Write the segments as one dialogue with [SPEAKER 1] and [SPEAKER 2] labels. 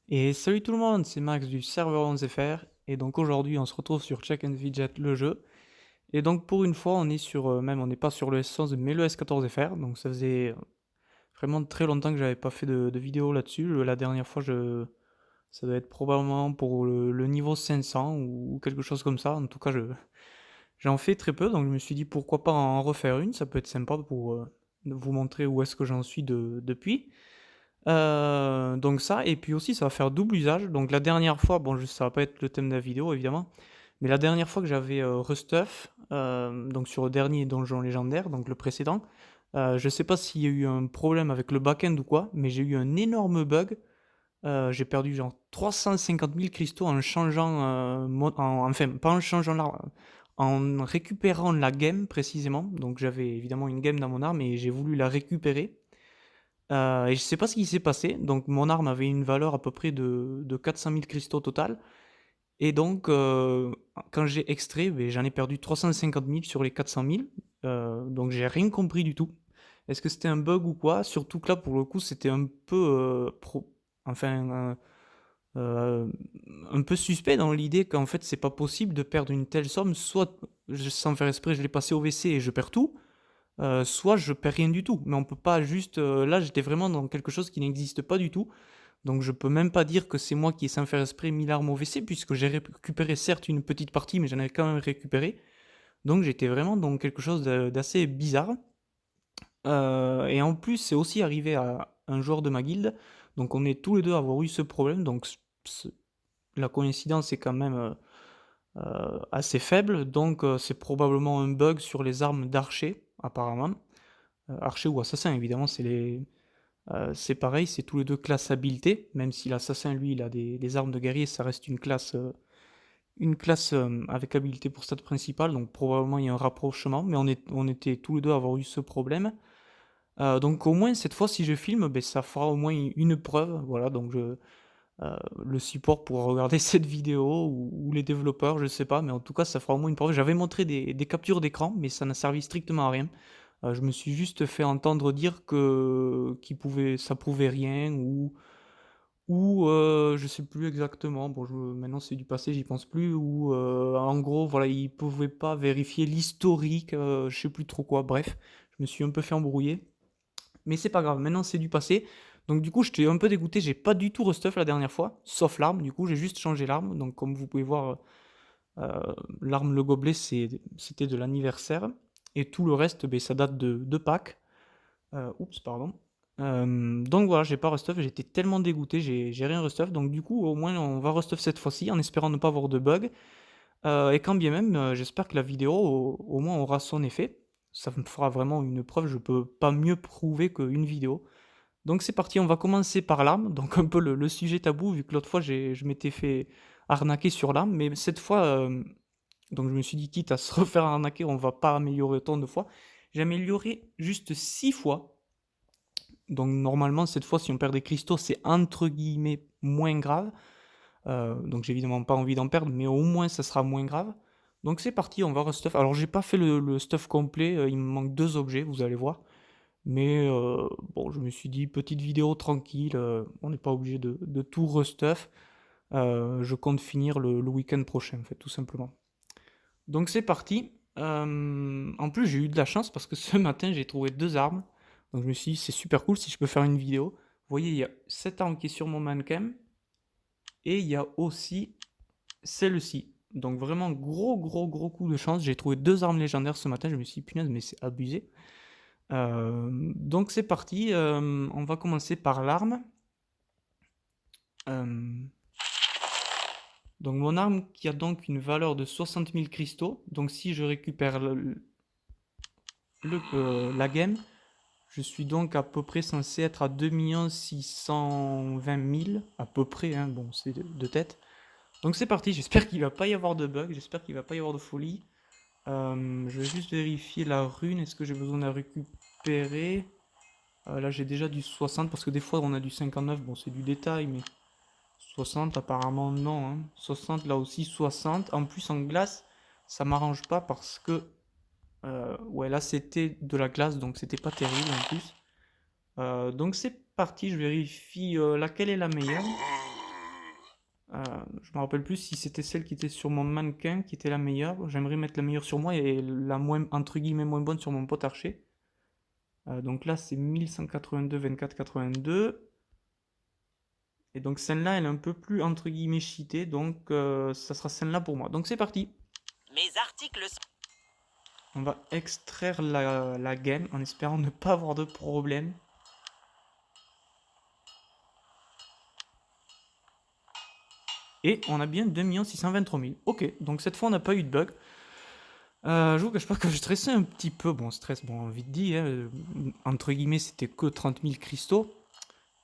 [SPEAKER 1] Et salut tout le monde, c'est Max du serveur 11FR et donc aujourd'hui on se retrouve sur Check and Fidget le jeu. Et donc pour une fois on est sur, même on n'est pas sur le S11 mais le S14FR, donc ça faisait vraiment très longtemps que j'avais pas fait de vidéo là-dessus. La dernière fois ça doit être probablement pour le niveau 500 ou quelque chose comme ça, en tout cas j'en fais très peu donc je me suis dit pourquoi pas en refaire une, ça peut être sympa pour vous montrer où est-ce que j'en suis depuis. Donc ça, et puis aussi ça va faire double usage. Donc la dernière fois, bon, ça va pas être le thème de la vidéo évidemment, mais la dernière fois que j'avais Restuff, donc sur le dernier donjon légendaire, donc le précédent, je sais pas s'il y a eu un problème avec le back-end ou quoi, mais j'ai eu un énorme bug. J'ai perdu genre 350 000 cristaux en changeant, enfin pas en changeant l'arme, en récupérant la game précisément. Donc j'avais évidemment une game dans mon arme et j'ai voulu la récupérer. Et je sais pas ce qui s'est passé. Donc mon arme avait une valeur à peu près de 400 000 cristaux total. Et donc quand j'ai extrait, ben, j'en ai perdu 350 000 sur les 400 000. Donc j'ai rien compris du tout. Est-ce que c'était un bug ou quoi? Surtout que là pour le coup c'était un peu enfin euh, un peu suspect dans l'idée qu'en fait c'est pas possible de perdre une telle somme. Soit sans faire esprit je l'ai passé au WC et je perds tout, soit je perds rien du tout. Mais on peut pas juste. Là, j'étais vraiment dans quelque chose qui n'existe pas du tout. Donc je peux même pas dire que c'est moi qui ai sans faire esprit mis l'arme au WC, puisque j'ai récupéré certes une petite partie, mais j'en avais quand même récupéré. Donc j'étais vraiment dans quelque chose d'assez bizarre. Et en plus, c'est aussi arrivé à un joueur de ma guilde. Donc on est tous les deux à avoir eu ce problème. Donc la coïncidence est quand même assez faible. Donc c'est probablement un bug sur les armes d'archer, apparemment. Archer ou assassin, évidemment, c'est pareil, c'est tous les deux classe habileté, même si l'assassin, lui, il a des armes de guerrier, ça reste une classe avec habileté pour stat principal, donc probablement il y a un rapprochement, mais on était tous les deux à avoir eu ce problème. Donc au moins, cette fois, si je filme, ben, ça fera au moins une preuve, voilà, donc le support pourra regarder cette vidéo, ou les développeurs, je sais pas, mais en tout cas, ça fera au moins une preuve. J'avais montré des captures d'écran, mais ça n'a servi strictement à rien. Je me suis juste fait entendre dire que ça prouvait rien, ou je sais plus exactement. Bon, maintenant c'est du passé, j'y pense plus. Ou en gros, voilà, ils pouvaient pas vérifier l'historique, je sais plus trop quoi. Bref, je me suis un peu fait embrouiller, mais c'est pas grave. Maintenant c'est du passé. Donc du coup, j'étais un peu dégoûté. J'ai pas du tout restuff la dernière fois, sauf l'arme. Du coup, j'ai juste changé l'arme. Donc comme vous pouvez voir, l'arme le gobelet, c'était de l'anniversaire. Et tout le reste, ben, ça date de Pâques. Oups, pardon. Donc voilà, j'ai pas restuff, j'étais tellement dégoûté, j'ai rien restuff. Donc du coup, au moins, on va restuff cette fois-ci, en espérant ne pas avoir de bug. Et quand bien même, j'espère que la vidéo, au moins, aura son effet. Ça me fera vraiment une preuve, je peux pas mieux prouver qu'une vidéo. Donc c'est parti, on va commencer par l'arme. Donc un peu le sujet tabou, vu que l'autre fois, je m'étais fait arnaquer sur l'arme. Mais cette fois, donc je me suis dit, quitte à se refaire arnaquer, on va pas améliorer autant de fois. J'ai amélioré juste 6 fois. Donc normalement, cette fois, si on perd des cristaux, c'est entre guillemets moins grave. Donc j'ai évidemment pas envie d'en perdre, mais au moins ça sera moins grave. Donc c'est parti, on va restuff. Alors j'ai pas fait le stuff complet, il me manque 2 objets, vous allez voir. Mais bon, je me suis dit, petite vidéo tranquille, on n'est pas obligé de tout restuff. Je compte finir le week-end prochain, en fait, tout simplement. Donc c'est parti. En plus, j'ai eu de la chance parce que ce matin, j'ai trouvé 2 armes. Donc je me suis dit, c'est super cool si je peux faire une vidéo. Vous voyez, il y a cette arme qui est sur mon mannequin. Et il y a aussi celle-ci. Donc vraiment, gros, gros, gros coup de chance. J'ai trouvé 2 armes légendaires ce matin. Je me suis dit, punaise, mais c'est abusé. Donc c'est parti. On va commencer par l'arme. Euh, donc mon arme qui a donc une valeur de 60 000 cristaux. Donc si je récupère la game, je suis donc à peu près censé être à 2 620 000, à peu près, hein, bon, c'est de tête. Donc c'est parti, j'espère qu'il va pas y avoir de bug, j'espère qu'il va pas y avoir de folie. Je vais juste vérifier la rune, est-ce que j'ai besoin de la récupérer? Là j'ai déjà du 60, parce que des fois on a du 59, bon c'est du détail, mais 60 apparemment non, hein. 60 là aussi, 60. En plus en glace, ça m'arrange pas parce que... ouais là c'était de la glace, donc c'était pas terrible en plus. Donc c'est parti, je vérifie laquelle est la meilleure. Je me rappelle plus si c'était celle qui était sur mon mannequin qui était la meilleure. J'aimerais mettre la meilleure sur moi et la moins, entre guillemets, moins bonne sur mon pote archer. Donc là, c'est 1182, 24, 82. Et donc celle-là, elle est un peu plus, entre guillemets, cheatée. Donc ça sera celle-là pour moi. Donc c'est parti.
[SPEAKER 2] Mes articles.
[SPEAKER 1] On va extraire la game en espérant ne pas avoir de problème. Et on a bien 2 623 000. Ok, donc cette fois on n'a pas eu de bug. Je vous cache pas que je stressais un petit peu. Bon, stress, bon, vite dit, hein, entre guillemets, c'était que 30 000 cristaux.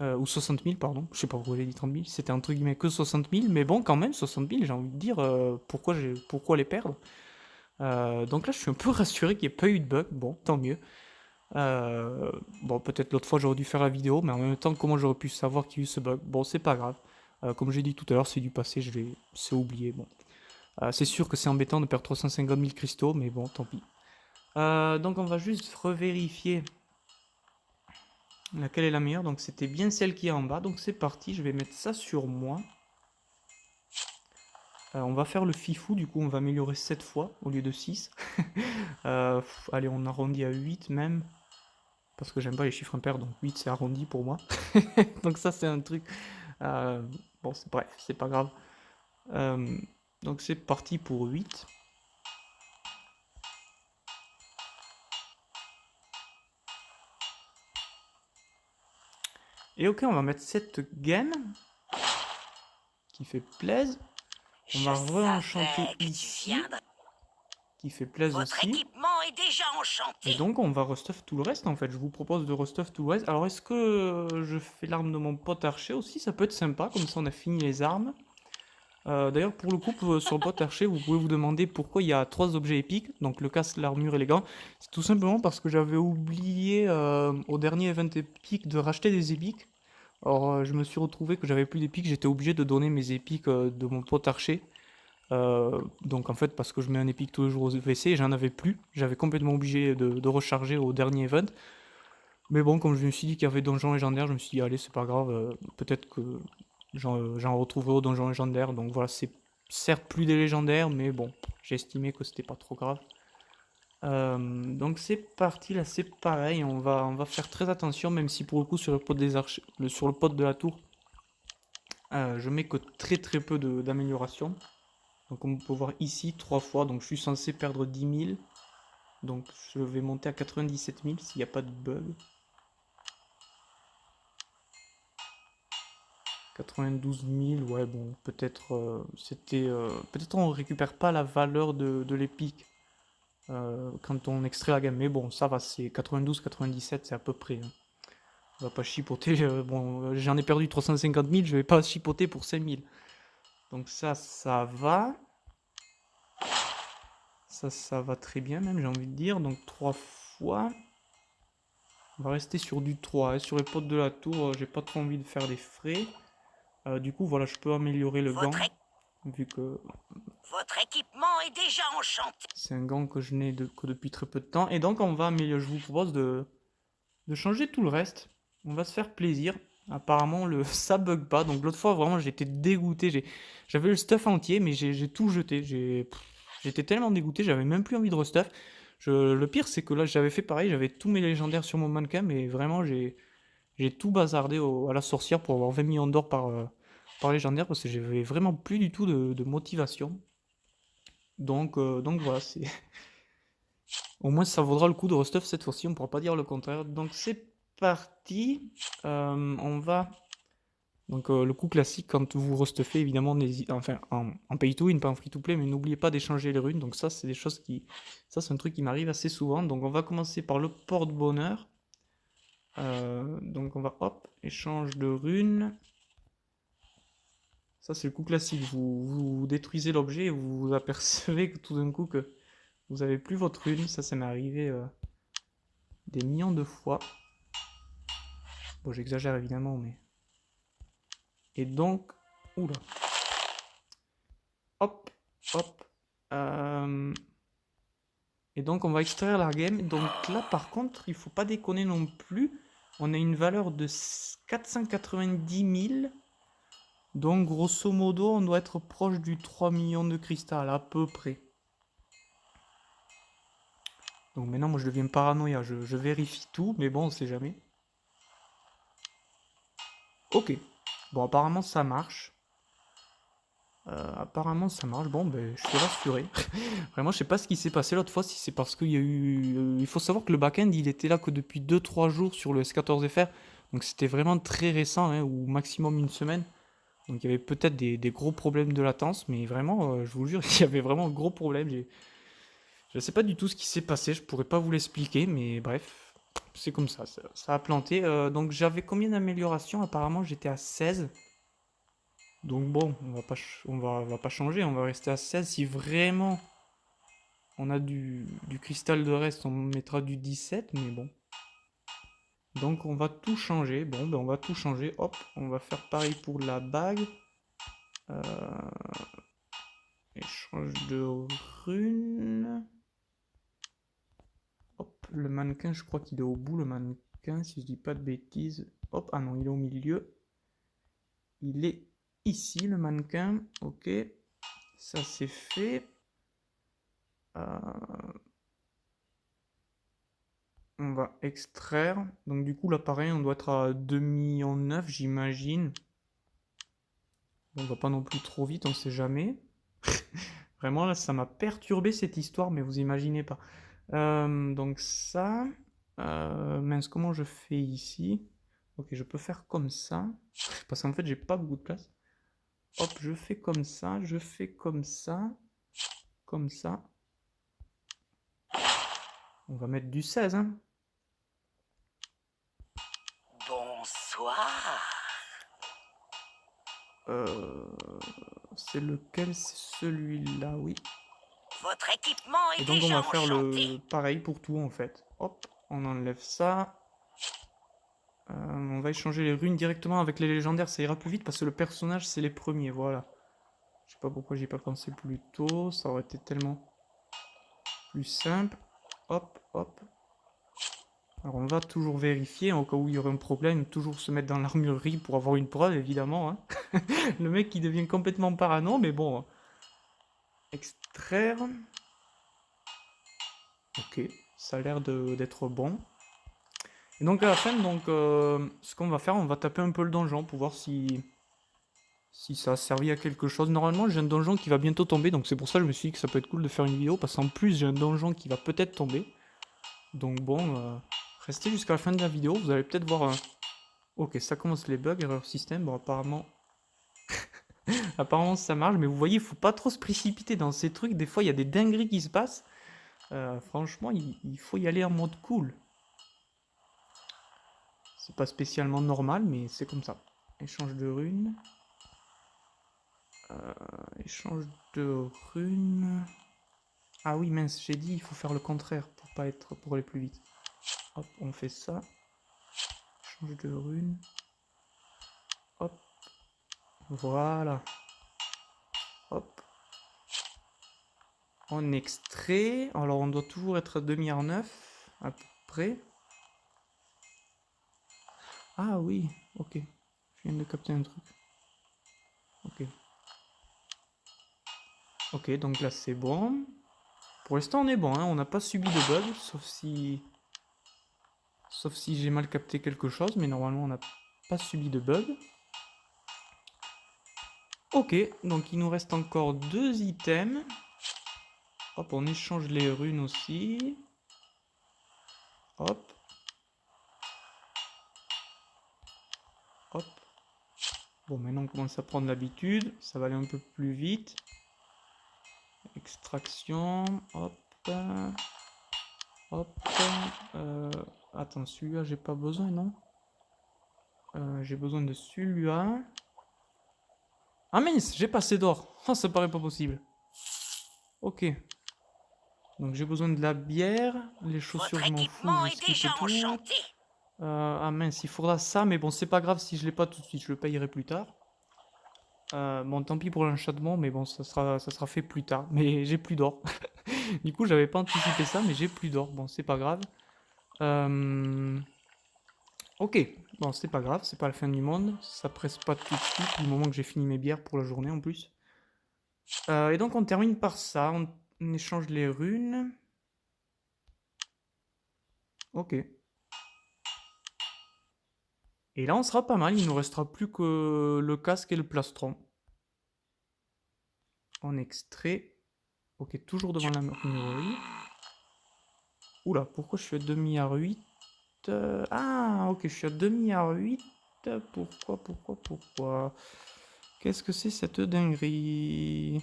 [SPEAKER 1] Ou 60 000, pardon. Je sais pas pourquoi j'ai dit 30 000. C'était entre guillemets que 60 000. Mais bon, quand même, 60 000, j'ai envie de dire, pourquoi les perdre. Donc là, je suis un peu rassuré qu'il n'y ait pas eu de bug. Bon, tant mieux. Bon, peut-être l'autre fois, j'aurais dû faire la vidéo. Mais en même temps, comment j'aurais pu savoir qu'il y a eu ce bug? Bon, c'est pas grave. Comme j'ai dit tout à l'heure, c'est du passé, c'est oublié. Bon. C'est sûr que c'est embêtant de perdre 350 000 cristaux, mais bon, tant pis. Donc on va juste revérifier laquelle est la meilleure. Donc c'était bien celle qui est en bas. Donc c'est parti, je vais mettre ça sur moi. On va faire le fifou, du coup on va améliorer 7 fois au lieu de 6. Allez, on arrondit à 8 même. Parce que j'aime pas les chiffres impairs, donc 8 c'est arrondi pour moi. Donc ça c'est un truc... bon, bref, c'est pas grave. Donc c'est parti pour 8. Et ok, on va mettre cette gaine qui fait plaisir. On va re-enchanter ici, qui fait plaisir
[SPEAKER 2] Votre
[SPEAKER 1] aussi.
[SPEAKER 2] équipement est déjà enchanté.
[SPEAKER 1] Et donc on va restuff tout le reste en fait. Je vous propose de restuff tout le reste. Alors est-ce que je fais l'arme de mon pote archer aussi? Ça peut être sympa, comme ça on a fini les armes. D'ailleurs pour le coup, sur le pote archer, vous pouvez vous demander pourquoi il y a 3 objets épiques. Donc le casque, l'armure et les gants. C'est tout simplement parce que j'avais oublié au dernier event épique de racheter des épiques. Alors je me suis retrouvé que j'avais plus d'épiques, j'étais obligé de donner mes épiques de mon pote archer. Donc en fait parce que je mets un épique tous les jours au VC, j'en avais plus. J'avais complètement obligé de recharger au dernier event. Mais bon, comme je me suis dit qu'il y avait donjon légendaire, je me suis dit allez c'est pas grave, peut-être que j'en retrouverai au donjon légendaire. Donc voilà, c'est certes plus des légendaires, mais bon, j'ai estimé que c'était pas trop grave. Donc c'est parti, là c'est pareil, on va faire très attention, même si pour le coup sur le pot des archers, sur le pot de la tour, je mets que très très peu d'amélioration. Donc comme on peut voir ici, 3 fois, donc je suis censé perdre 10 000. Donc je vais monter à 97 000 s'il n'y a pas de bug. 92 000, ouais bon, peut-être peut-être on récupère pas la valeur de l'épique quand on extrait la gamme. Mais bon, ça va, c'est 92, 97, c'est à peu près. Hein. On va pas chipoter. Bon, j'en ai perdu 350 000, je vais pas chipoter pour 5 000. Donc ça va. Ça va très bien même, j'ai envie de dire. Donc 3 fois. On va rester sur du 3. Hein. Sur les potes de la tour, j'ai pas trop envie de faire des frais. Du coup, voilà, je peux améliorer le gant. Vu que
[SPEAKER 2] votre équipement est déjà enchanté.
[SPEAKER 1] C'est un gant que je n'ai que depuis très peu de temps. Et donc, on va améliorer. Je vous propose de changer tout le reste. On va se faire plaisir. Apparemment, ça bug pas. Donc, l'autre fois, vraiment, j'étais dégoûté. J'avais le stuff entier, mais j'ai tout jeté. J'étais tellement dégoûté, j'avais même plus envie de restuff. Le pire, c'est que là, j'avais fait pareil. J'avais tous mes légendaires sur mon mannequin, mais vraiment, j'ai tout bazardé à la sorcière pour avoir 20 millions d'or par légendaire parce que j'avais vraiment plus du tout de motivation. Donc voilà, c'est. Au moins, ça vaudra le coup de restuff cette fois-ci, on pourra pas dire le contraire. Donc c'est parti. On va. Donc le coup classique quand vous restuffez, évidemment, enfin en pay to win, pas en free to play, mais n'oubliez pas d'échanger les runes. Donc ça, c'est des choses qui. Ça, c'est un truc qui m'arrive assez souvent. Donc on va commencer par le porte-bonheur. Donc on va hop, échange de runes. Ça, c'est le coup classique. Vous détruisez l'objet et vous vous apercevez que tout d'un coup que vous avez plus votre rune. Ça m'est arrivé des millions de fois. Bon, j'exagère évidemment, mais. Et donc. Oula. Hop, hop. Et donc, on va extraire la game. Donc là, par contre, il faut pas déconner non plus. On a une valeur de 490 000. Donc, grosso modo, on doit être proche du 3 millions de cristal, à peu près. Donc maintenant, moi, je deviens paranoïa. Je vérifie tout, mais bon, on sait jamais. Ok. Bon, apparemment, ça marche. Apparemment, ça marche. Bon, ben, je suis rassuré. Vraiment, je sais pas ce qui s'est passé l'autre fois, si c'est parce qu'il y a eu... il faut savoir que le back-end, il était là que depuis 2-3 jours sur le S14FR. Donc c'était vraiment très récent, hein, ou maximum une semaine. Donc il y avait peut-être des gros problèmes de latence, mais vraiment, je vous jure, il y avait vraiment un gros problème. Je sais pas du tout ce qui s'est passé, je pourrais pas vous l'expliquer, mais bref, c'est comme ça a planté. Donc j'avais combien d'améliorations? Apparemment, j'étais à 16. Donc bon, on va pas changer, on va rester à 16. Si vraiment on a du cristal de reste, on mettra du 17, mais bon. Donc on va tout changer. Bon, ben on va tout changer. Hop, on va faire pareil pour la bague. Échange de runes. Hop, le mannequin, je crois qu'il est au bout, le mannequin, si je dis pas de bêtises. Hop, ah non, il est au milieu. Il est ici, le mannequin. Ok, ça c'est fait. On va extraire. Donc du coup, là, pareil, on doit être à 2,9 millions, j'imagine. On va pas non plus trop vite, on sait jamais. Vraiment, là, ça m'a perturbé cette histoire, mais vous imaginez pas. Donc ça... mince, comment je fais ici? Ok, je peux faire comme ça. Parce qu'en fait, j'ai pas beaucoup de place. Hop, je fais comme ça, je fais comme ça. Comme ça. On va mettre du 16, hein.
[SPEAKER 2] Bonsoir.
[SPEAKER 1] C'est lequel? C'est celui-là, oui.
[SPEAKER 2] Votre équipement est
[SPEAKER 1] Et donc on
[SPEAKER 2] déjà
[SPEAKER 1] va faire
[SPEAKER 2] enchanté.
[SPEAKER 1] le pareil pour tout en fait. Hop, on enlève ça. On va échanger les runes directement avec les légendaires, ça ira plus vite parce que le personnage c'est les premiers, voilà. Je sais pas pourquoi j'y ai pas pensé plus tôt, ça aurait été tellement plus simple. Hop, hop. Alors on va toujours vérifier, au cas où il y aurait un problème, toujours se mettre dans l'armurerie pour avoir une preuve évidemment, hein. Le mec qui devient complètement parano, mais bon. Extraire. Ok, ça a l'air d'être bon. Et donc à la fin, donc, ce qu'on va faire, on va taper un peu le donjon pour voir si ça a servi à quelque chose. Normalement, j'ai un donjon qui va bientôt tomber, donc c'est pour ça que je me suis dit que ça peut être cool de faire une vidéo, parce qu'en plus, j'ai un donjon qui va peut-être tomber. Donc bon, restez jusqu'à la fin de la vidéo, vous allez peut-être voir... Ok, ça commence les bugs, erreur système, bon apparemment... apparemment ça marche, mais vous voyez, il faut pas trop se précipiter dans ces trucs, des fois il y a des dingueries qui se passent. Franchement, il faut y aller en mode cool. C'est pas spécialement normal, mais c'est comme ça. Échange de runes. Échange de runes. Ah oui, mince, j'ai dit, il faut faire le contraire pour aller plus vite. Hop, on fait ça. Échange de runes. Hop. Voilà. Hop. On extrait. Alors, on doit toujours être à 2,9 à peu près. Ah oui, ok. Je viens de capter un truc. Ok. Ok, donc là, c'est bon. Pour l'instant, on est bon, hein. On n'a pas subi de bug, sauf si j'ai mal capté quelque chose, mais normalement, on n'a pas subi de bug. Ok, donc il nous reste encore 2 items. Hop, on échange les runes aussi. Hop. Hop. Bon, maintenant on commence à prendre l'habitude. Ça va aller un peu plus vite. Extraction. Hop. Hop. Attends, celui-là, j'ai pas besoin, non? J'ai besoin de celui-là. Ah mince, j'ai pas assez d'or. Oh, ça paraît pas possible. Ok. Donc j'ai besoin de la bière. Les chaussures,
[SPEAKER 2] Votre
[SPEAKER 1] je m'en fous,
[SPEAKER 2] équipement
[SPEAKER 1] je
[SPEAKER 2] est
[SPEAKER 1] skip
[SPEAKER 2] déjà
[SPEAKER 1] tout.
[SPEAKER 2] enchanté.
[SPEAKER 1] Ah mince, il faudra ça, mais bon, c'est pas grave si je l'ai pas tout de suite, je le payerai plus tard. Bon, tant pis pour l'enchantement, mais bon, ça sera fait plus tard. Mais j'ai plus d'or. Du coup, j'avais pas anticipé ça, mais j'ai plus d'or. Bon, c'est pas grave. Ok, bon, c'est pas grave, c'est pas la fin du monde. Ça presse pas tout de suite, du moment que j'ai fini mes bières pour la journée en plus. Et donc on termine par ça, on échange les runes. Ok. Et là on sera pas mal, il nous restera plus que le casque et le plastron. On extrait. Ok, toujours devant la muraille. Oula, pourquoi je suis à 2 milliards 8? Ah, ok, je suis à 2 milliards 8. Pourquoi? Qu'est-ce que c'est cette dinguerie?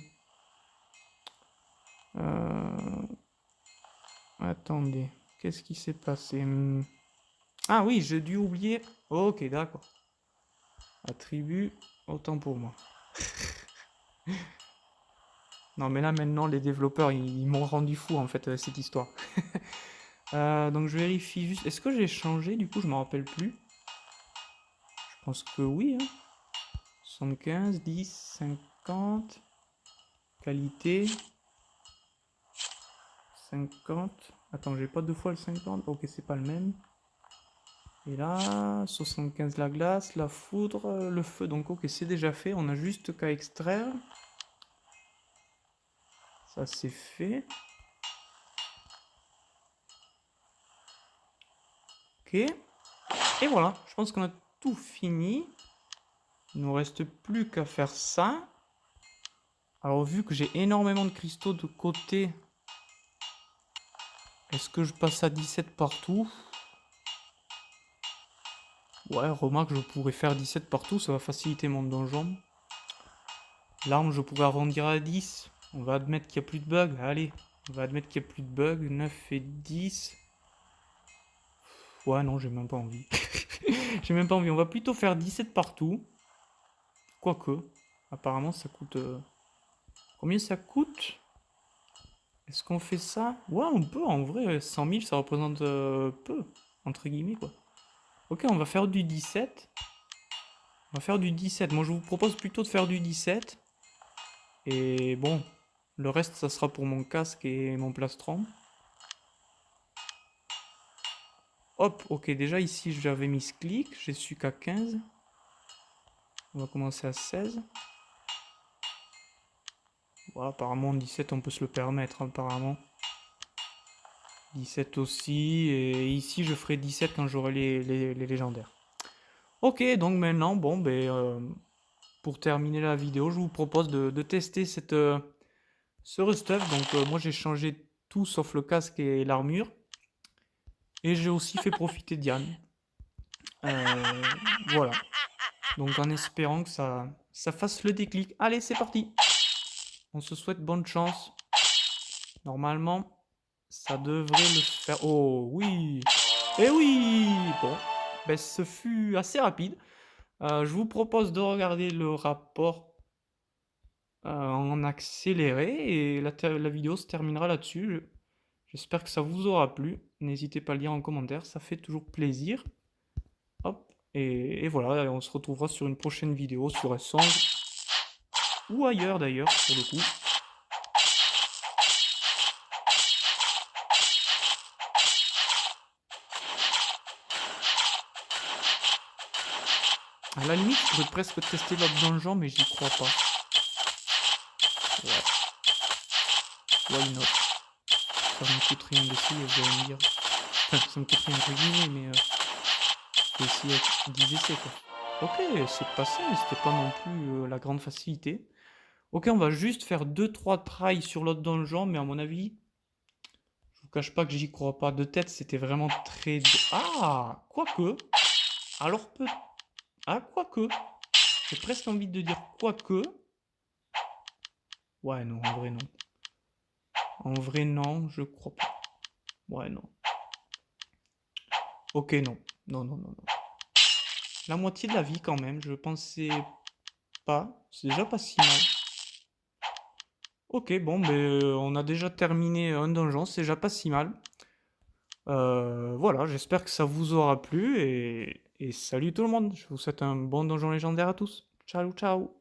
[SPEAKER 1] Euh, Attendez, qu'est-ce qui s'est passé? Ah oui, j'ai dû oublier. Ok, d'accord. Attribut, autant pour moi. Non, mais là maintenant, les développeurs, ils m'ont rendu fou en fait cette histoire. Donc je vérifie juste. Est-ce que j'ai changé? Du coup, je me rappelle plus. Je pense que oui. Hein. 75, 10, 50. Qualité. 50. Attends, j'ai pas deux fois le 50. Ok, c'est pas le même. Et là, 75 la glace, la foudre, le feu. Donc ok, c'est déjà fait. On a juste qu'à extraire. Ça c'est fait. Ok. Et voilà, je pense qu'on a tout fini. Il nous reste plus qu'à faire ça. Alors vu que j'ai énormément de cristaux de côté, est-ce que je passe à 17 partout? Ouais, remarque, je pourrais faire 17 partout, ça va faciliter mon donjon. L'arme, je pourrais arrondir à 10. On va admettre qu'il n'y a plus de bugs. Allez, on va admettre qu'il n'y a plus de bugs. 9 et 10. Ouais, non, j'ai même pas envie. J'ai même pas envie. On va plutôt faire 17 partout. Quoique, apparemment, ça coûte... Combien ça coûte? Est-ce qu'on fait ça? Ouais, on peut, en vrai. 100 000, ça représente peu. Entre guillemets, quoi. Ok, on va faire du 17. On va faire du 17. Moi, je vous propose plutôt de faire du 17. Et bon, le reste, ça sera pour mon casque et mon plastron. Hop, ok, déjà ici, j'avais mis ce clic. J'ai su qu'à 15. On va commencer à 16. Voilà, apparemment, 17, on peut se le permettre, hein, apparemment. 17 aussi. Et ici, je ferai 17 quand j'aurai les légendaires. Ok, donc maintenant, bon, pour terminer la vidéo, je vous propose de tester ce restuff. Donc, moi, j'ai changé tout sauf le casque et l'armure. Et j'ai aussi fait profiter Diane. Voilà. Donc, en espérant que ça fasse le déclic. Allez, c'est parti. On se souhaite bonne chance. Normalement, ça devrait le faire. Oh, oui. Eh oui. Bon, ce fut assez rapide. Je vous propose de regarder le rapport en accéléré et la vidéo se terminera là-dessus. J'espère que ça vous aura plu. N'hésitez pas à le dire en commentaire, ça fait toujours plaisir. Hop, et voilà, on se retrouvera sur une prochaine vidéo sur S11 ou ailleurs d'ailleurs pour le coup. À la limite, je pourrais presque tester l'autre donjon, mais j'y crois pas. Ouais, why not? Ça me coûte rien dessus, vous allez me dire. Enfin, ça me coûte rien entre guillemets, mais faut essayer 10 essais quoi. Ok, c'est passé, mais c'était pas non plus la grande facilité. Ok, on va juste faire 2-3 tries sur l'autre donjon, mais à mon avis, je vous cache pas que j'y crois pas. De tête, c'était vraiment très... Ah, quoique. Alors peut... Ah, quoique. J'ai presque envie de dire quoique. Ouais, non, en vrai, non. En vrai, non, je crois pas. Ouais, non. Ok, non. Non, non, non, non. La moitié de la vie quand même, je pensais pas. C'est déjà pas si mal. Ok, bon, on a déjà terminé un donjon, c'est déjà pas si mal. Voilà, j'espère que ça vous aura plu et salut tout le monde. Je vous souhaite un bon donjon légendaire à tous. Ciao, ciao.